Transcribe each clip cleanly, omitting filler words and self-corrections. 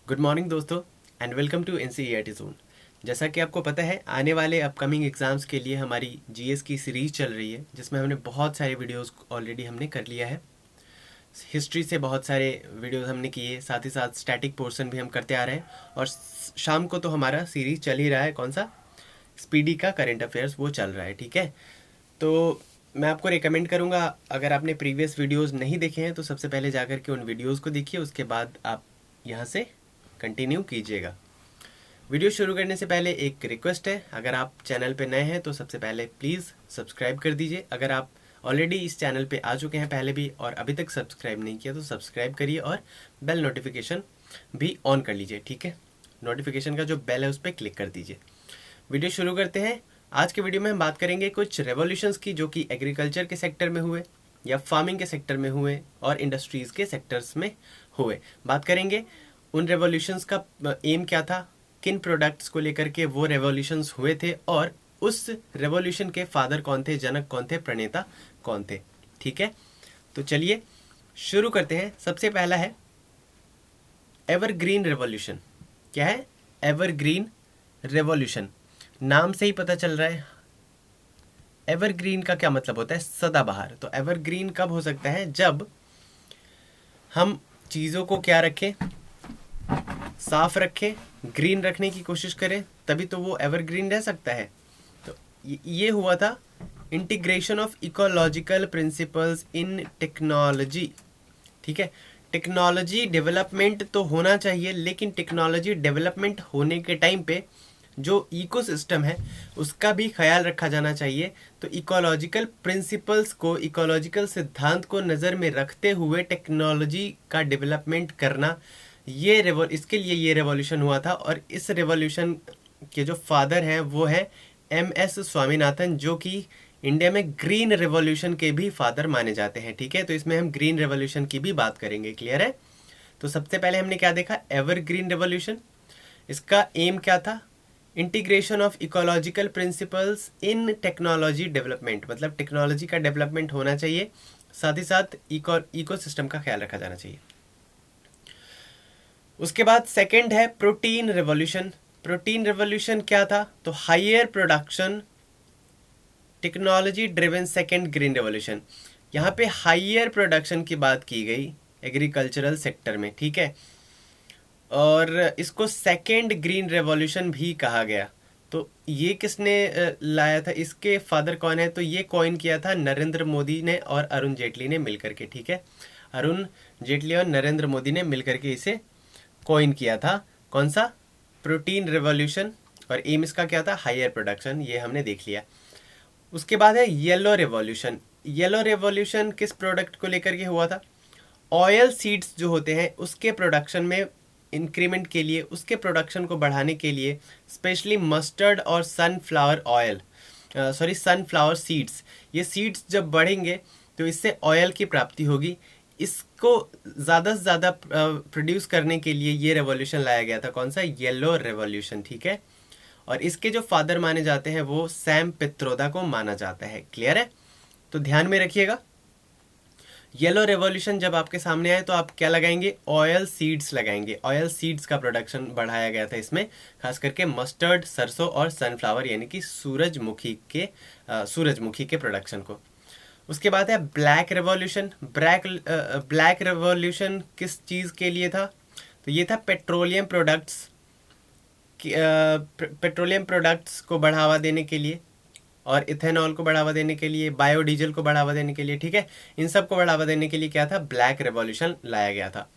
Good morning दोस्तों and welcome to NCERT zone. जैसा कि आपको पता है, आने वाले अपकमिंग एग्ज़ाम्स के लिए हमारी जीएस की सीरीज़ चल रही है, जिसमें हमने बहुत सारे वीडियोस ऑलरेडी हमने कर लिया है। हिस्ट्री से बहुत सारे वीडियोस हमने किए, साथ ही साथ स्टैटिक पोर्शन भी हम करते आ रहे हैं। और शाम को तो हमारा सीरीज़ चल ही रहा है, कौन सा, स्पीडी का करंट अफेयर्स, वो चल रहा है। ठीक है, तो मैं आपको रिकमेंड करूँगा, अगर आपने प्रीवियस वीडियोज़ नहीं देखे हैं तो सबसे पहले जाकर के उन वीडियोज़ को देखिए, उसके बाद आप यहाँ से कंटिन्यू कीजिएगा। वीडियो शुरू करने से पहले एक रिक्वेस्ट है, अगर आप चैनल पे नए हैं तो सबसे पहले प्लीज़ सब्सक्राइब कर दीजिए। अगर आप ऑलरेडी इस चैनल पे आ चुके हैं पहले भी और अभी तक सब्सक्राइब नहीं किया तो सब्सक्राइब करिए और बेल नोटिफिकेशन भी ऑन कर लीजिए। ठीक है, नोटिफिकेशन का जो बेल है उस पर क्लिक कर दीजिए। वीडियो शुरू करते हैं। आज के वीडियो में हम बात करेंगे कुछ रेवोल्यूशंस की, जो कि एग्रीकल्चर के सेक्टर में हुए या फार्मिंग के सेक्टर में हुए और इंडस्ट्रीज़ के सेक्टर्स में हुए। बात करेंगे उन रेवोल्यूशंस का एम क्या था, किन प्रोडक्ट्स को लेकर के वो रेवोल्यूशंस हुए थे और उस रेवोल्यूशन के फादर कौन थे, जनक कौन थे, प्रणेता कौन थे। ठीक है, तो चलिए शुरू करते हैं। सबसे पहला है एवरग्रीन रेवोल्यूशन। क्या है एवरग्रीन रेवोल्यूशन? नाम से ही पता चल रहा है एवरग्रीन का क्या मतलब होता है, सदाबहार। तो एवरग्रीन कब हो सकता है? जब हम चीज़ों को क्या रखें, साफ रखें, ग्रीन रखने की कोशिश करें, तभी तो वो एवरग्रीन रह सकता है। तो ये हुआ था integration of ecological principles in technology. ठीक है, टेक्नोलॉजी डेवलपमेंट तो होना चाहिए, लेकिन टेक्नोलॉजी डेवलपमेंट होने के टाइम पे जो इकोसिस्टम है उसका भी ख्याल रखा जाना चाहिए। तो इकोलॉजिकल प्रिंसिपल्स को, इकोलॉजिकल सिद्धांत को नज़र में रखते हुए टेक्नोलॉजी का डेवलपमेंट करना, इसके लिए ये रेवोल्यूशन हुआ था। और इस रेवोल्यूशन के जो फादर हैं वो हैं MS स्वामीनाथन, जो कि इंडिया में ग्रीन रेवोल्यूशन के भी फादर माने जाते हैं। ठीक है, तो इसमें हम ग्रीन रेवोल्यूशन की भी बात करेंगे। क्लियर है? तो सबसे पहले हमने क्या देखा, एवरग्रीन रेवोल्यूशन। इसका एम क्या था? Integration of ecological principles in technology development, मतलब टेक्नोलॉजी का डेवलपमेंट होना चाहिए, साथ ही साथ इकोसिस्टम का ख्याल रखा जाना चाहिए। उसके बाद सेकंड है प्रोटीन रेवोल्यूशन। प्रोटीन रेवोल्यूशन क्या था? तो higher production technology driven second green revolution. यहाँ पे हायर प्रोडक्शन की बात की गई एग्रीकल्चरल सेक्टर में। ठीक है, और इसको सेकंड ग्रीन रेवोल्यूशन भी कहा गया। तो ये किसने लाया था, इसके फादर कौन है? तो ये कॉइन किया था नरेंद्र मोदी ने और अरुण जेटली ने मिलकर के। ठीक है, अरुण जेटली और नरेंद्र मोदी ने मिलकर के इसे कॉइन किया था। कौन सा? Protein revolution. और एम इसका क्या था? Higher production. ये हमने देख लिया। उसके बाद है येलो रेवोल्यूशन। येलो रेवोल्यूशन किस प्रोडक्ट को लेकर के हुआ था? ऑयल सीड्स जो होते हैं उसके प्रोडक्शन में इंक्रीमेंट के लिए, उसके प्रोडक्शन को बढ़ाने के लिए, स्पेशली मस्टर्ड और सनफ्लावर ऑयल, सनफ्लावर सीड्स, ये सीड्स जब बढ़ेंगे तो इससे ऑयल की प्राप्ति होगी। इसको ज़्यादा से ज़्यादा प्रोड्यूस करने के लिए ये रेवोल्यूशन लाया गया था। कौन सा? Yellow revolution. ठीक है, और इसके जो फादर माने जाते हैं वो सैम पित्रोदा को माना जाता है। क्लियर है? तो ध्यान में रखिएगा, येलो रेवोल्यूशन जब आपके सामने आए तो आप क्या लगाएंगे? ऑयल सीड्स लगाएंगे। ऑयल सीड्स का प्रोडक्शन बढ़ाया गया था इसमें, खास करके मस्टर्ड, सरसों और सनफ्लावर यानी कि सूरजमुखी के प्रोडक्शन को। उसके बाद है ब्लैक रेवोल्यूशन। ब्लैक रेवोल्यूशन किस चीज़ के लिए था? तो ये था पेट्रोलियम प्रोडक्ट्स को बढ़ावा देने के लिए और इथेनॉल को बढ़ावा देने के लिए, बायोडीजल को बढ़ावा देने के लिए। ठीक है, इन सब को बढ़ावा देने के लिए क्या था? ब्लैक रेवोल्यूशन लाया गया था।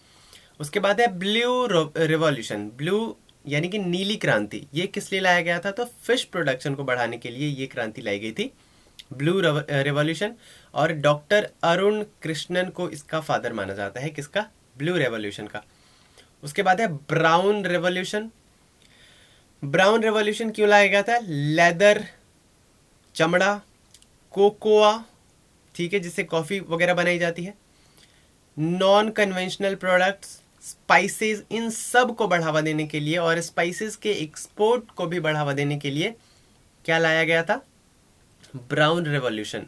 उसके बाद है ब्लू रेवोल्यूशन। ब्लू यानी कि नीली क्रांति। ये किस लिए लाया गया था? तो फिश प्रोडक्शन को बढ़ाने के लिए ये क्रांति लाई गई थी, ब्लू रेवोल्यूशन। और डॉक्टर अरुण कृष्णन को इसका फादर माना जाता है। किसका? ब्लू रेवोल्यूशन का। उसके बाद है ब्राउन रेवोल्यूशन। ब्राउन रेवोल्यूशन क्यों लाया गया था? लेदर, चमड़ा, कोकोआ, ठीक है, जिससे कॉफ़ी वगैरह बनाई जाती है, नॉन कन्वेंशनल प्रोडक्ट्स, स्पाइसेस, इन सब को बढ़ावा देने के लिए और स्पाइसेस के एक्सपोर्ट को भी बढ़ावा देने के लिए क्या लाया गया था? Brown revolution.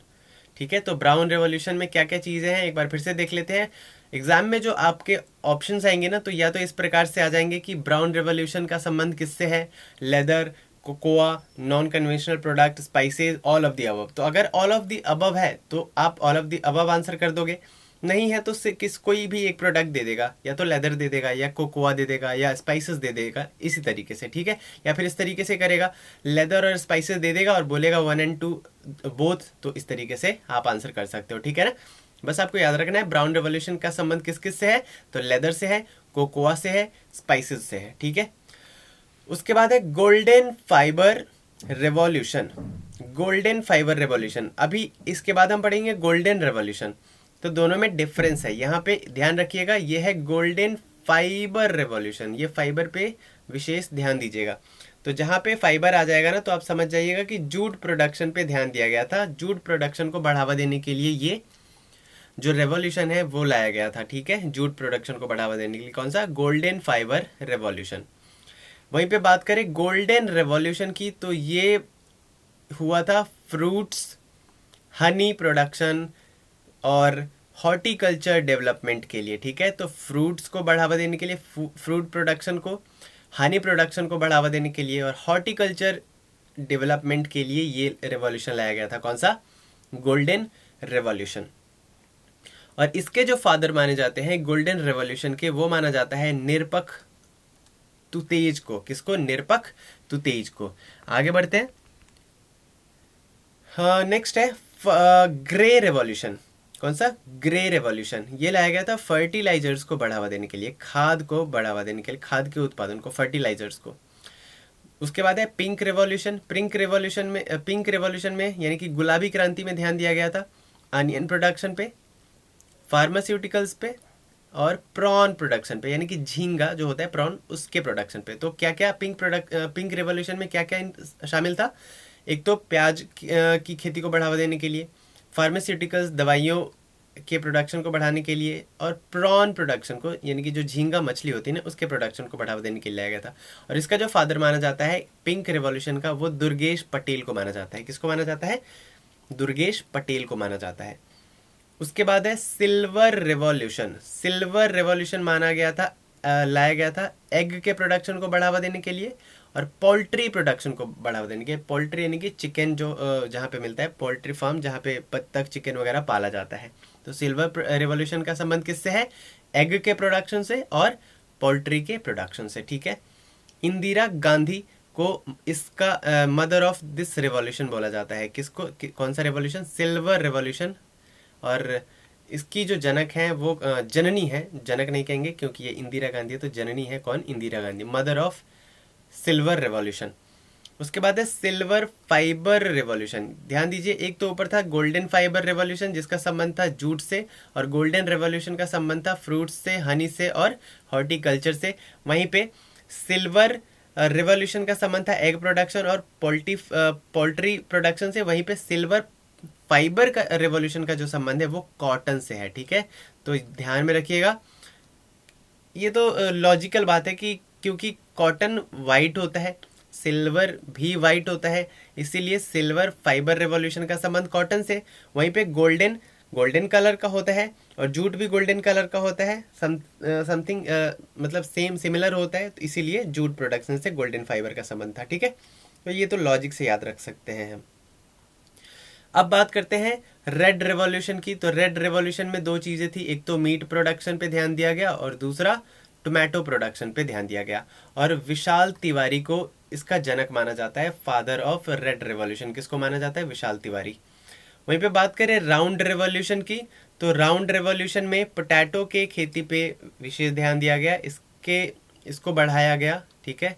ठीक है, तो ब्राउन रेवोल्यूशन में क्या क्या चीज़ें हैं एक बार फिर से देख लेते हैं। एग्जाम में जो आपके ऑप्शंस आएंगे ना, तो या तो इस प्रकार से आ जाएंगे कि ब्राउन रेवोल्यूशन का संबंध किससे है, leather, cocoa, non conventional product, spices, all of the above. तो अगर ऑल ऑफ द अबव है तो आप all of the above answer कर दोगे, नहीं है तो कोई भी एक प्रोडक्ट दे देगा, या तो लेदर दे देगा, या कोकोआ दे देगा, या स्पाइसेस दे देगा, इसी तरीके से, ठीक है। या फिर इस तरीके से करेगा, लेदर और स्पाइसेस दे देगा और बोलेगा 1 and 2 बोथ, तो इस तरीके से आप आंसर कर सकते हो, ठीक है ना। बस आपको याद रखना है ब्राउन रेवोल्यूशन का संबंध किस किस से है, तो लेदर से है, कोकोआ से है, स्पाइसेस से है, ठीक है। उसके बाद है golden fibre revolution. Golden fibre revolution, अभी इसके बाद हम पढ़ेंगे गोल्डन रेवोल्यूशन। तो दोनों में डिफरेंस है, यहाँ पे ध्यान रखिएगा, ये है गोल्डन फाइबर रेवोल्यूशन, ये फाइबर पे विशेष ध्यान दीजिएगा। तो जहाँ पे फाइबर आ जाएगा ना, तो आप समझ जाइएगा कि जूट प्रोडक्शन पे ध्यान दिया गया था, जूट प्रोडक्शन को बढ़ावा देने के लिए ये जो रेवोल्यूशन है वो लाया गया था, ठीक है। जूट प्रोडक्शन को बढ़ावा देने के लिए कौन सा, गोल्डन फाइबर रेवोल्यूशन। वहीं पे बात करें गोल्डन रेवोल्यूशन की, तो ये हुआ था फ्रूट्स, हनी प्रोडक्शन और हॉर्टिकल्चर डेवलपमेंट के लिए, ठीक है। तो फ्रूट्स को बढ़ावा देने के लिए, फ्रूट प्रोडक्शन को, हनी प्रोडक्शन को बढ़ावा देने के लिए और हॉर्टिकल्चर डेवलपमेंट के लिए ये रेवोल्यूशन लाया गया था, कौन सा, गोल्डन रेवोल्यूशन। और इसके जो फादर माने जाते हैं गोल्डन रेवोल्यूशन के, वो माना जाता है निरपख तुतेज को। किसको, निरपख तुतेज को। आगे बढ़ते हैं। हाँ, नेक्स्ट है ग्रे रेवोल्यूशन। कौन सा, ग्रे रेवोल्यूशन। ये लाया गया था फर्टिलाइजर्स को बढ़ावा देने के लिए, खाद को बढ़ावा देने के लिए, खाद के उत्पादन को, फर्टिलाइजर्स को। उसके बाद है पिंक रेवोल्यूशन। पिंक रेवोल्यूशन में यानी कि गुलाबी क्रांति में ध्यान दिया गया था अनियन प्रोडक्शन पे, फार्मास्यूटिकल्स पे और प्रॉन प्रोडक्शन पे, यानी कि झींगा जो होता है प्रॉन, उसके प्रोडक्शन पे। तो क्या क्या पिंक रेवोल्यूशन में क्या क्या शामिल था, एक तो प्याज की खेती को बढ़ावा देने के लिए, फार्मास्यूटिकल्स दवाइयों के प्रोडक्शन को बढ़ाने के लिए, और प्रॉन प्रोडक्शन को यानी कि जो झींगा मछली होती है ना उसके प्रोडक्शन को बढ़ावा देने के लिए लाया गया था। और इसका जो फादर माना जाता है पिंक रेवोल्यूशन का, वो दुर्गेश पटेल को माना जाता है। किसको माना जाता है, दुर्गेश पटेल को माना जाता है। उसके बाद है सिल्वर रेवोल्यूशन। सिल्वर रेवोल्यूशन माना गया था, लाया गया था एग के प्रोडक्शन को बढ़ावा देने के लिए और पोल्ट्री प्रोडक्शन को बढ़ावा देने के लिए। पोल्ट्री यानी कि चिकन जो जहाँ पे मिलता है, पोल्ट्री फार्म जहाँ पे बत्तख चिकन वगैरह पाला जाता है। तो सिल्वर रेवोल्यूशन का संबंध किससे है, एग के प्रोडक्शन से और पोल्ट्री के प्रोडक्शन से, ठीक है। इंदिरा गांधी को इसका मदर ऑफ दिस रेवोल्यूशन बोला जाता है। किसको, कौन सा रेवोल्यूशन, सिल्वर रेवोल्यूशन। और इसकी जो जनक हैं वो जननी है, जनक नहीं कहेंगे क्योंकि ये इंदिरा गांधी है, तो जननी है कौन, Indira Gandhi, mother of silver revolution. उसके बाद है सिल्वर फाइबर रेवोल्यूशन। ध्यान दीजिए, एक तो ऊपर था गोल्डन फाइबर रेवोल्यूशन जिसका संबंध था जूट से, और गोल्डन रेवोल्यूशन का संबंध था फ्रूट्स से, हनी से और हॉर्टिकल्चर से। वहीं पे सिल्वर रेवोल्यूशन का संबंध था एग प्रोडक्शन और पोल्ट्री प्रोडक्शन से। वहीं पे सिल्वर फाइबर का रेवोल्यूशन का जो संबंध है वो कॉटन से है, ठीक है। तो ध्यान में रखिएगा, ये तो लॉजिकल बात है कि क्योंकि कॉटन वाइट होता है, सिल्वर भी वाइट होता है, इसीलिए सिल्वर फाइबर रेवोल्यूशन का संबंध कॉटन से। वहीं पे गोल्डन कलर का होता है और जूट भी गोल्डन कलर का होता है, समथिंग मतलब सेम सिमिलर होता है, तो इसीलिए जूट प्रोडक्शन से गोल्डन फाइबर का संबंध था, ठीक है। तो ये तो लॉजिक से याद रख सकते हैं हम। अब बात करते हैं रेड रेवोल्यूशन की। तो रेड रेवोल्यूशन में दो चीजें थी, एक तो मीट प्रोडक्शन पे ध्यान दिया गया और दूसरा टोमेटो प्रोडक्शन पे ध्यान दिया गया। और विशाल तिवारी को इसका जनक माना जाता है, फादर ऑफ रेड रेवोल्यूशन। किसको माना जाता है, विशाल तिवारी। वहीं पे बात करें राउंड रेवोल्यूशन की, तो राउंड रेवोल्यूशन में पोटैटो के खेती पे विशेष ध्यान दिया गया, इसको बढ़ाया गया, ठीक है,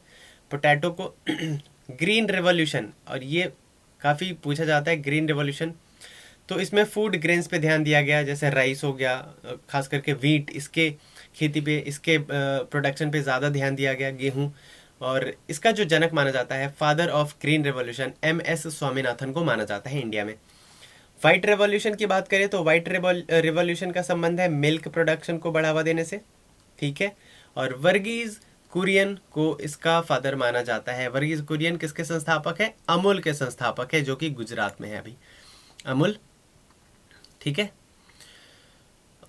पोटैटो को। ग्रीन रेवोल्यूशन, और ये काफ़ी पूछा जाता है ग्रीन रेवोल्यूशन, तो इसमें फूड ग्रेन्स पे ध्यान दिया गया, जैसे राइस हो गया, खास करके वीट, इसके खेती पे, इसके प्रोडक्शन पे ज़्यादा ध्यान दिया गया, गेहूं। और इसका जो जनक माना जाता है, father of green revolution, MS Swaminathan को माना जाता है इंडिया में। वाइट रेवोल्यूशन की बात करें तो वाइट रेवोल्यूशन का संबंध है मिल्क प्रोडक्शन को बढ़ावा देने से, ठीक है। और वर्गीज कुरियन को इसका फादर माना जाता है। वर्गीज कुरियन किसके संस्थापक है, अमूल के संस्थापक है, जो कि गुजरात में है अभी, अमूल, ठीक है।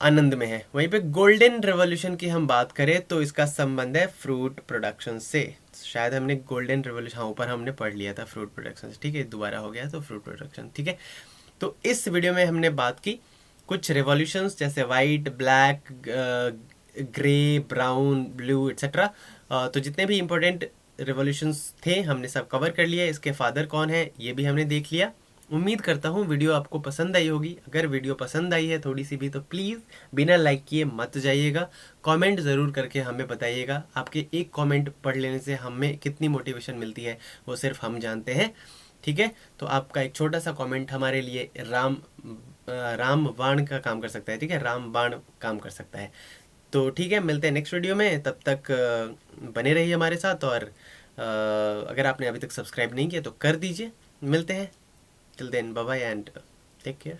आनंद में है। वहीं पे गोल्डन रेवोल्यूशन की हम बात करें तो इसका संबंध है फ्रूट प्रोडक्शन से। शायद हमने गोल्डन रेवोल्यूशन, हाँ ऊपर हमने पढ़ लिया था फ्रूट प्रोडक्शन से, ठीक है, दोबारा हो गया तो फ्रूट प्रोडक्शन, ठीक है। तो इस वीडियो में हमने बात की कुछ रेवोल्यूशंस जैसे white, black, grey, brown, blue etcetera. तो जितने भी इम्पोर्टेंट रेवोल्यूशंस थे हमने सब कवर कर लिया। इसके फादर कौन है ये भी हमने देख लिया। उम्मीद करता हूँ वीडियो आपको पसंद आई होगी। अगर वीडियो पसंद आई है थोड़ी सी भी तो प्लीज़ बिना लाइक किए मत जाइएगा, कमेंट ज़रूर करके हमें बताइएगा। आपके एक कमेंट पढ़ लेने से हमें कितनी मोटिवेशन मिलती है वो सिर्फ हम जानते हैं, ठीक है। तो आपका एक छोटा सा कमेंट हमारे लिए रामबाण का काम कर सकता है, ठीक है, रामबाण काम कर सकता है। तो ठीक है, मिलते हैं नेक्स्ट वीडियो में। तब तक बने रहिए हमारे साथ, और अगर आपने अभी तक सब्सक्राइब नहीं किया तो कर दीजिए। मिलते हैं, till then bye bye and take care.